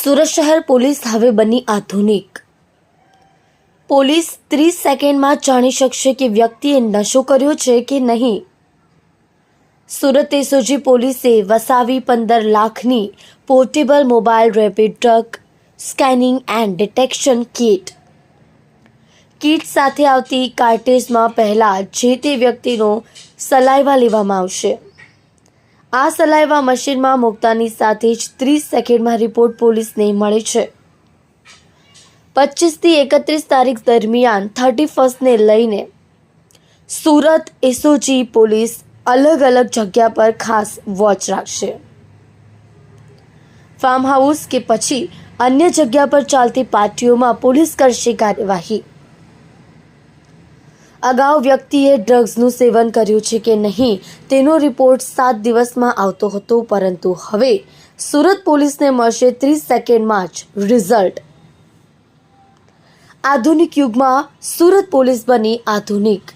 સુરત શહેર પોલીસ હવે બની આધુનિક। પોલીસ 30 સેકન્ડમાં જાણી શકશે કે વ્યક્તિએ નશો કર્યો છે કે નહીં। સુરત એસઓજી પોલીસે વસાવી 15 લાખની portable mobile rapid drug scanning and detection kit સાથે આવતી કાર્ટેજમાં પહેલા જે તે વ્યક્તિનો સલાઈવા લેવામાં આવશે। આ સલાઈવા મશીનમાં મૂકતાની સાથે જ 30 સેકન્ડમાં રિપોર્ટ પોલીસને મળે છે। 25 થી 31 તારીખ દરમિયાન 31ને લઈને સુરત એસઓજી પોલીસ અલગ અલગ જગ્યા પર ખાસ વોચ રાખશે। ફાર્મ હાઉસ કે પછી અન્ય જગ્યા પર ચાલતી પાર્ટીઓમાં પોલીસ કરશે કાર્યવાહી। અગાઉ વ્યક્તિએ ડ્રગ્સનું સેવન કર્યું છે કે નહીં તેનો રિપોર્ટ 7 દિવસમાં આવતો હતો, પરંતુ હવે સુરત પોલીસને મળશે 30 સેકન્ડમાં જ રિઝલ્ટ। આધુનિક યુગમાં સુરત પોલીસ બની આધુનિક।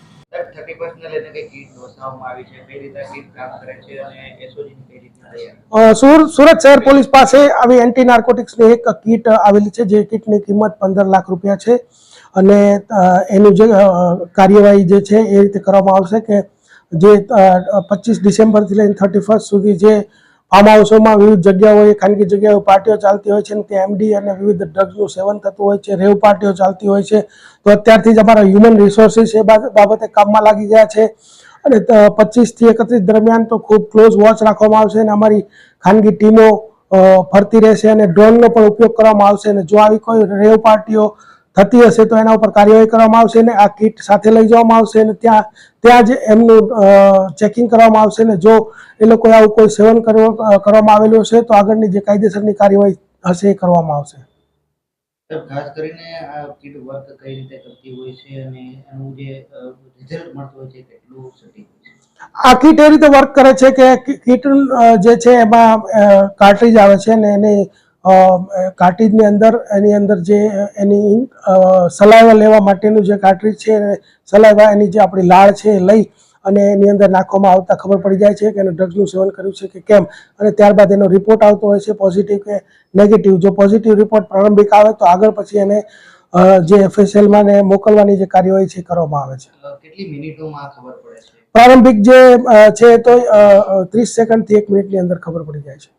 સુરત શહેર પોલીસ પાસે આવી એન્ટી નાર્કોટિક્સની એક કીટ આવેલી છે, જે કીટની કિંમત 15 લાખ રૂપિયા છે અને એનું જે કાર્યવાહી જે છે એ રીતે કરવામાં આવશે કે જે 25 ડિસેમ્બરથી લઈને 31 સુધી જે ફાર્મ હાઉસોમાં વિવિધ જગ્યાઓએ ખાનગી જગ્યાઓ પાર્ટીઓ ચાલતી હોય છે અને ત્યાં એમડી અને વિવિધ ડ્રગ્સનું સેવન થતું હોય છે, રેવ પાર્ટીઓ ચાલતી હોય છે, તો અત્યારથી જ અમારા હ્યુમન રિસોર્સિસ એ બાબતે કામમાં લાગી ગયા છે અને 25 થી 31 દરમિયાન તો ખૂબ ક્લોઝ વોચ રાખવામાં આવશે અને અમારી ખાનગી ટીમો ફરતી રહેશે અને ડ્રોનનો પણ ઉપયોગ કરવામાં આવશે અને જો આવી કોઈ રેવ પાર્ટીઓ થતી હશે તો એના ઉપર કાર્યવાહી કરવામાં આવશે ને આ કીટ સાથે લઈ જવામાં આવશે અને ત્યાં જ એમનું ચેકિંગ કરવામાં આવશે ને જો એ લોકોએ આવું કોઈ સેવન કરવામાં આવેલું હશે તો આગળની જે કાયદેસરની કાર્યવાહી હશે એ કરવામાં આવશે। ખાસ કરીને આ કીટ વર્ક કઈ રીતે કરતી હોય છે અને એનું જે રિઝલ્ટ મળતું હોય છે કેટલું સટીક હોય છે? આ કીટ એ રીતે વર્ક કરે છે કે કીટ જે છે એમાં કાર્ટ્રીજ આવે છે ને એની કાર્ટ્રીજની અંદર એની અંદર જે એની સલાઈવા લેવા માટેનું જે કાર્ટ્રીજ છે, સલાઈવા એની જે આપણી લાળ છે એ લઈ અને એની અંદર નાખવામાં આવતા ખબર પડી જાય છે કે એને ડ્રગ્સનું સેવન કર્યું છે કે કેમ અને ત્યારબાદ એનો રિપોર્ટ આવતો હોય છે પોઝિટિવ કે નેગેટિવ। જો પોઝિટિવ રિપોર્ટ પ્રારંભિક આવે તો આગળ પછી એને જે એફએસએલમાં ને મોકલવાની જે કાર્યવાહી છે કરવામાં આવે છે। કેટલી મિનિટોમાં ખબર પડે છે? પ્રારંભિક જે છે તો 30 સેકન્ડથી 1 મિનિટની અંદર ખબર પડી જાય છે।